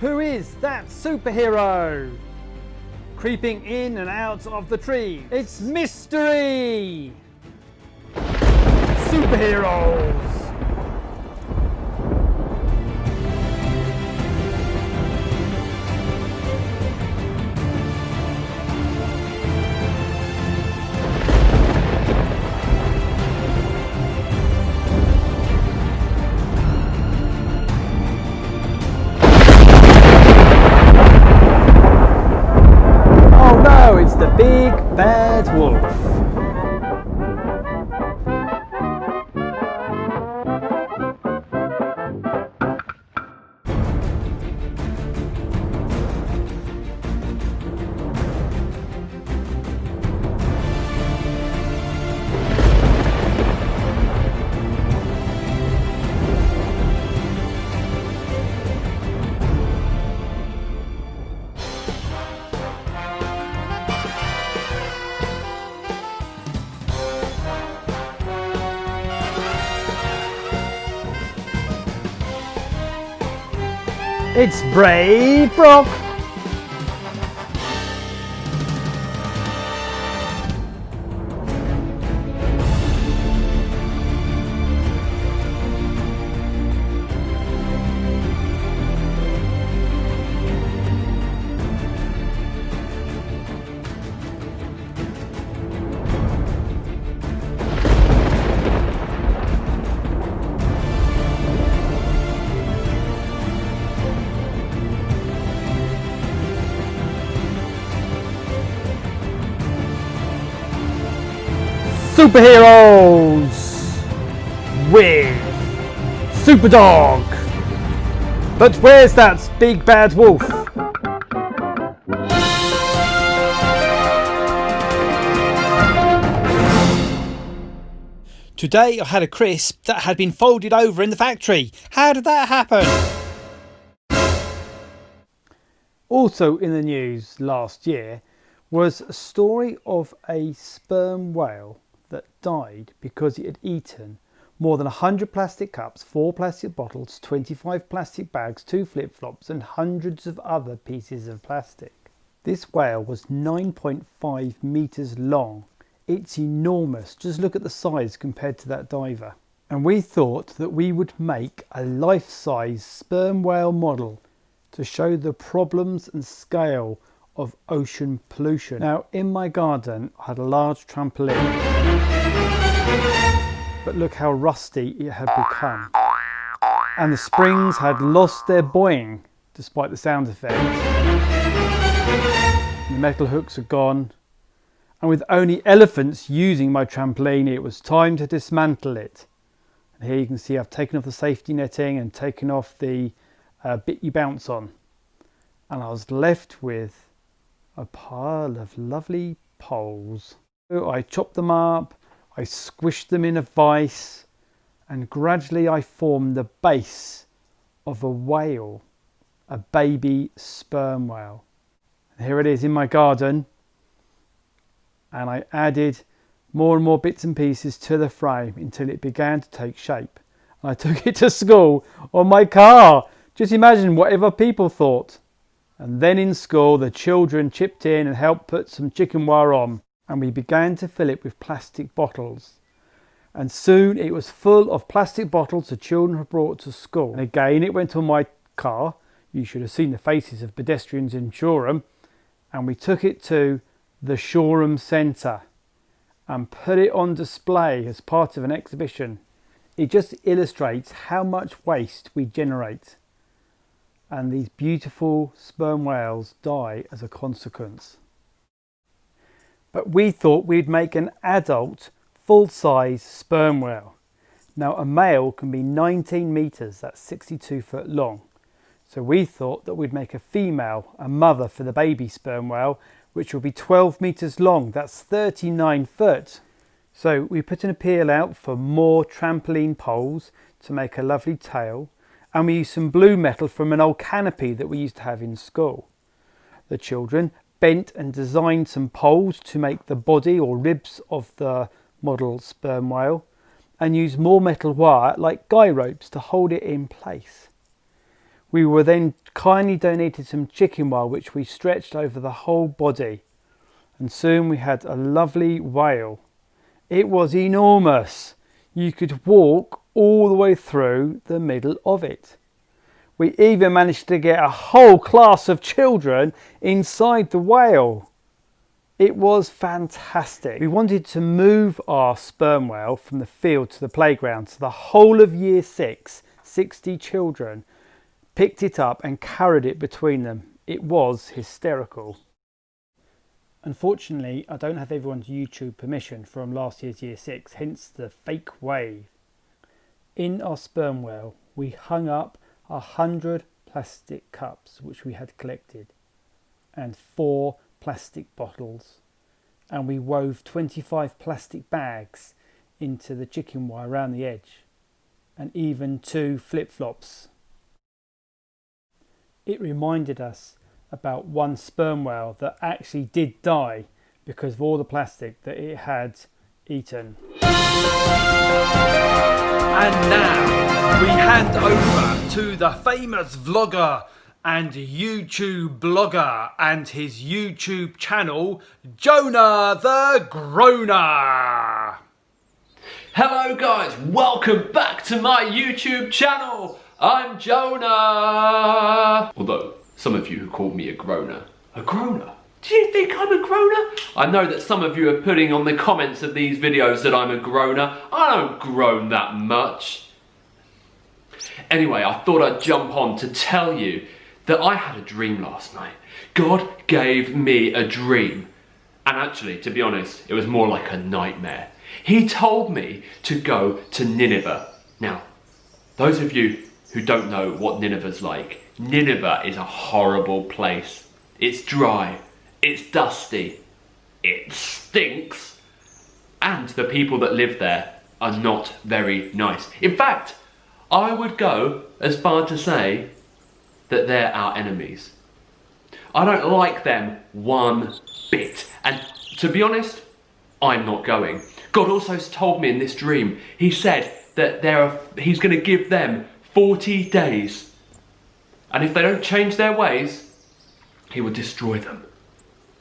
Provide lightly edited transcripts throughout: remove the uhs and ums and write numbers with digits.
Who is that superhero? Creeping in and out of the tree. It's Myster-y! Superheroes! It's the big bad wolf. It's Brave Brock. Superheroes with Super Dog. But where's that big bad wolf? Today I had a crisp that had been folded over in the factory. How did that happen? Also in the news last year was a story of a sperm whale that died because it had eaten more than 100 plastic cups, 4 plastic bottles, 25 plastic bags, 2 flip-flops and hundreds of other pieces of plastic. This whale was 9.5 metres long. It's enormous. Just look at the size compared to that diver. And we thought that we would make a life-size sperm whale model to show the problems and scale of ocean pollution. Now in my garden I had a large trampoline, but look how rusty it had become, and the springs had lost their boing despite the sound effect. The metal hooks are gone, and with only elephants using my trampoline it was time to dismantle it. And here you can see I've taken off the safety netting and taken off the bit you bounce on, and I was left with a pile of lovely poles. So I chopped them up, I squished them in a vise, and gradually I formed the base of a whale, a baby sperm whale. And here it is in my garden, and I added more and more bits and pieces to the frame until it began to take shape. And I took it to school on my car. Just imagine whatever people thought. And then in school, the children chipped in and helped put some chicken wire on. And we began to fill it with plastic bottles. And soon it was full of plastic bottles the children had brought to school. And again, it went on my car. You should have seen the faces of pedestrians in Shoreham. And we took it to the Shoreham Centre and put it on display as part of an exhibition. It just illustrates how much waste we generate. And these beautiful sperm whales die as a consequence. But we thought we'd make an adult, full-size sperm whale. Now a male can be 19 metres, that's 62 foot long. So we thought that we'd make a female, a mother for the baby sperm whale, which will be 12 metres long, that's 39 foot. So we put an appeal out for more trampoline poles to make a lovely tail. And we used some blue metal from an old canopy that we used to have in school. The children bent and designed some poles to make the body or ribs of the model sperm whale, and used more metal wire like guy ropes to hold it in place. We were then kindly donated some chicken wire which we stretched over the whole body, and soon we had a lovely whale. It was enormous. You could walk all the way through the middle of it. We even managed to get a whole class of children inside the whale. It was fantastic. We wanted to move our sperm whale from the field to the playground, so the whole of year 6, 60 children, picked it up and carried it between them. It was hysterical. Unfortunately, I don't have everyone's YouTube permission from last year's year 6, hence the fake wave. In our sperm whale, we hung up 100 plastic cups which we had collected and 4 plastic bottles, and we wove 25 plastic bags into the chicken wire around the edge, and even 2 flip-flops. It reminded us about one sperm whale that actually did die because of all the plastic that it had eaten. And now we hand over to the famous vlogger and YouTube blogger and his YouTube channel, Jonah the Groaner. Hello guys, welcome back to my YouTube channel. I'm Jonah. Although some of you have called me a groaner. A groaner? Do you think I'm a groaner? I know that some of you are putting on the comments of these videos that I'm a groaner. I don't groan that much. Anyway, I thought I'd jump on to tell you that I had a dream last night. God gave me a dream. And actually, to be honest, it was more like a nightmare. He told me to go to Nineveh. Now, those of you who don't know what Nineveh's like, Nineveh is a horrible place. It's dry, it's dusty, it stinks, and the people that live there are not very nice. In fact, I would go as far to say that they're our enemies. I don't like them one bit, and to be honest, I'm not going. God also told me in this dream, he said that he's going to give them 40 days. And if they don't change their ways, he will destroy them.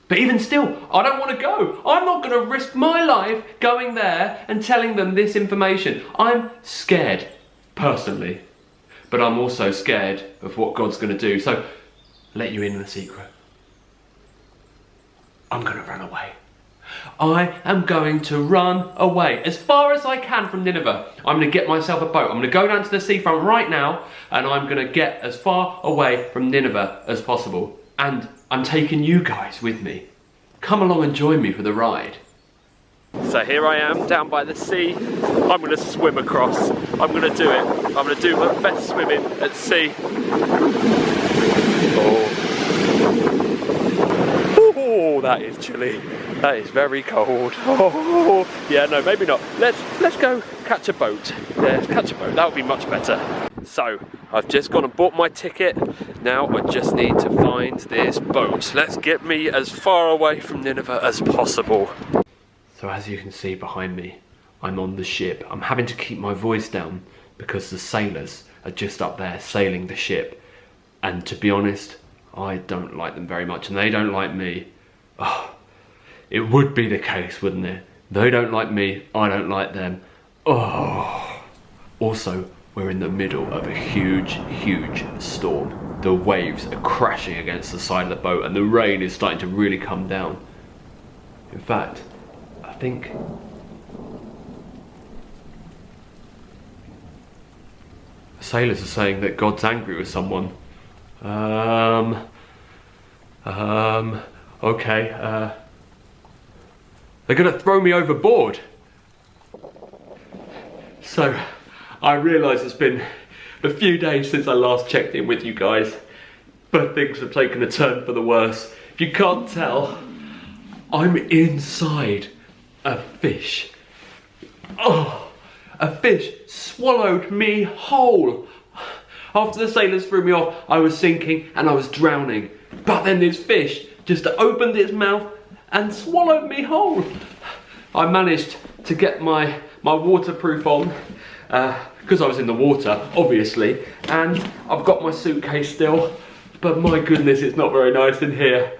But even still, I don't want to go. I'm not going to risk my life going there and telling them this information. I'm scared, personally. But I'm also scared of what God's going to do. So, let you in on a secret. I'm going to run away. I am going to run away as far as I can from Nineveh. I'm going to get myself a boat. I'm going to go down to the seafront right now and I'm going to get as far away from Nineveh as possible. And I'm taking you guys with me. Come along and join me for the ride. So here I am down by the sea. I'm going to swim across. I'm going to do it. I'm going to do my best swimming at sea. Oh, that is chilly. That is very cold. Oh, yeah, no, maybe not. Let's go catch a boat. Yeah, let's catch a boat. That would be much better. So, I've just gone and bought my ticket. Now I just need to find this boat. Let's get me as far away from Nineveh as possible. So as you can see behind me, I'm on the ship. I'm having to keep my voice down because the sailors are just up there sailing the ship. And to be honest, I don't like them very much and they don't like me. Oh, it would be the case, wouldn't it? They don't like me, I don't like them. Oh. Also, we're in the middle of a huge, huge storm. The waves are crashing against the side of the boat and the rain is starting to really come down. In fact, I think the sailors are saying that God's angry with someone. Okay, they're gonna throw me overboard. So, I realise it's been a few days since I last checked in with you guys, but things have taken a turn for the worse. If you can't tell, I'm inside a fish. Oh, a fish swallowed me whole. After the sailors threw me off, I was sinking and I was drowning. But then this fish just opened its mouth and swallowed me whole. I managed to get my waterproof on because I was in the water, obviously, and I've got my suitcase still, but my goodness, it's not very nice in here.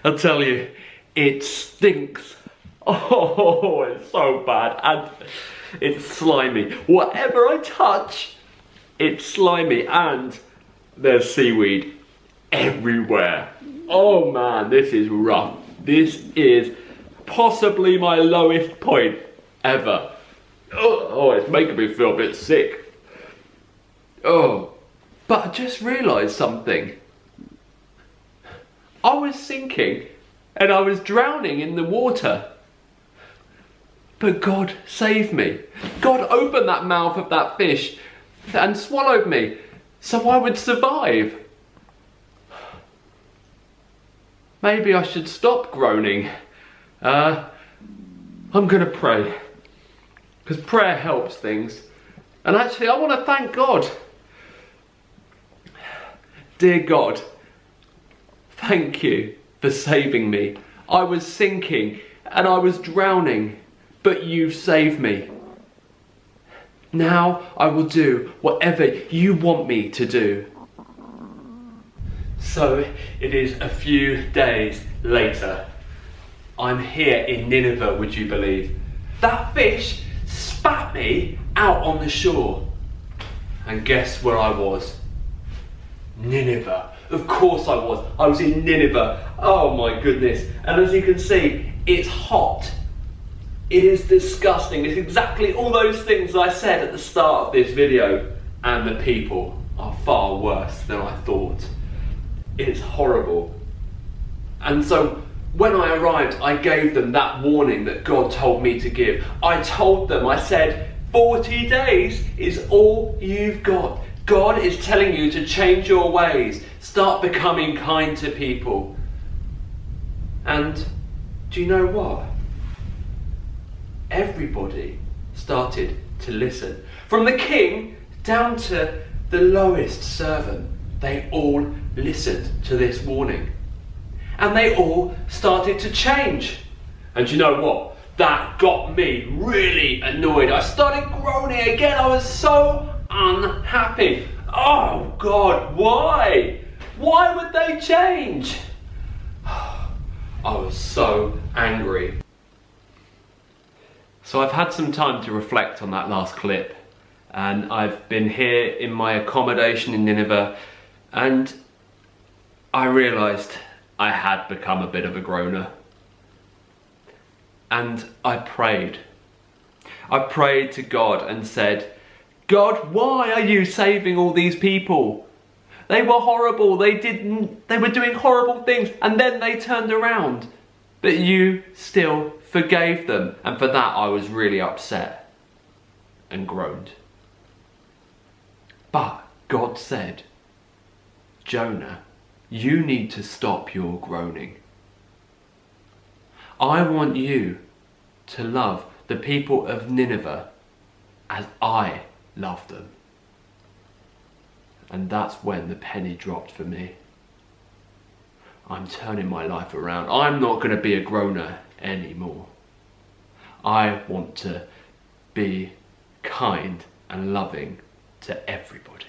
I'll tell you, it stinks. Oh, it's so bad, and it's slimy. Whatever I touch, it's slimy, and there's seaweed everywhere. Oh man, this is rough. This is possibly my lowest point ever. Oh, it's making me feel a bit sick. Oh, but I just realised something. I was sinking and I was drowning in the water. But God saved me. God opened that mouth of that fish and swallowed me so I would survive. Maybe I should stop groaning. I'm gonna pray, because prayer helps things. And actually, I want to thank God. Dear God, thank you for saving me. I was sinking and I was drowning, but you've saved me. Now I will do whatever you want me to do. So it is a few days later. I'm here in Nineveh, would you believe? That fish spat me out on the shore. And guess where I was? Nineveh. Of course I was. I was in Nineveh. Oh my goodness. And as you can see, it's hot. It is disgusting. It's exactly all those things I said at the start of this video. And the people are far worse than I thought. It's horrible. And so when I arrived, I gave them that warning that God told me to give. I told them, I said, 40 days is all you've got. God is telling you to change your ways. Start becoming kind to people. And do you know what? Everybody started to listen. From the king down to the lowest servant, they all listened to this warning. And they all started to change. And you know what? That got me really annoyed. I started groaning again. I was so unhappy. Oh God, why? Why would they change? I was so angry. So I've had some time to reflect on that last clip, and I've been here in my accommodation in Nineveh, and I realised I had become a bit of a groaner. And I prayed. I prayed to God and said, God, why are you saving all these people? They were horrible. They were doing horrible things, and then they turned around. But you still forgave them, and for that I was really upset and groaned. But God said, Jonah, you need to stop your groaning. I want you to love the people of Nineveh as I love them. And that's when the penny dropped for me. I'm turning my life around. I'm not going to be a groaner anymore. I want to be kind and loving to everybody.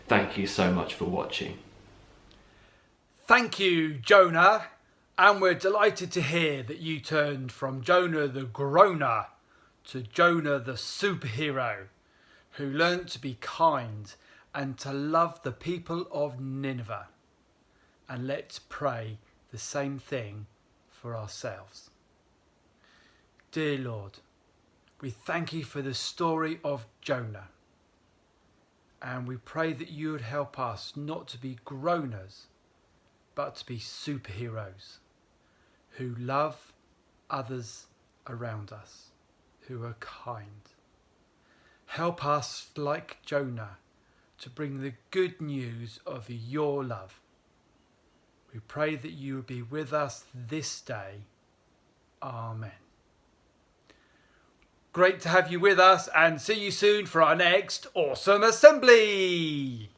Thank you so much for watching. Thank you, Jonah. And we're delighted to hear that you turned from Jonah the groaner to Jonah the superhero, who learnt to be kind and to love the people of Nineveh. And let's pray the same thing for ourselves. Dear Lord, we thank you for the story of Jonah. And we pray that you would help us not to be groaners, but to be superheroes who love others around us, who are kind. Help us, like Jonah, to bring the good news of your love. We pray that you will be with us this day. Amen. Great to have you with us, and see you soon for our next awesome assembly.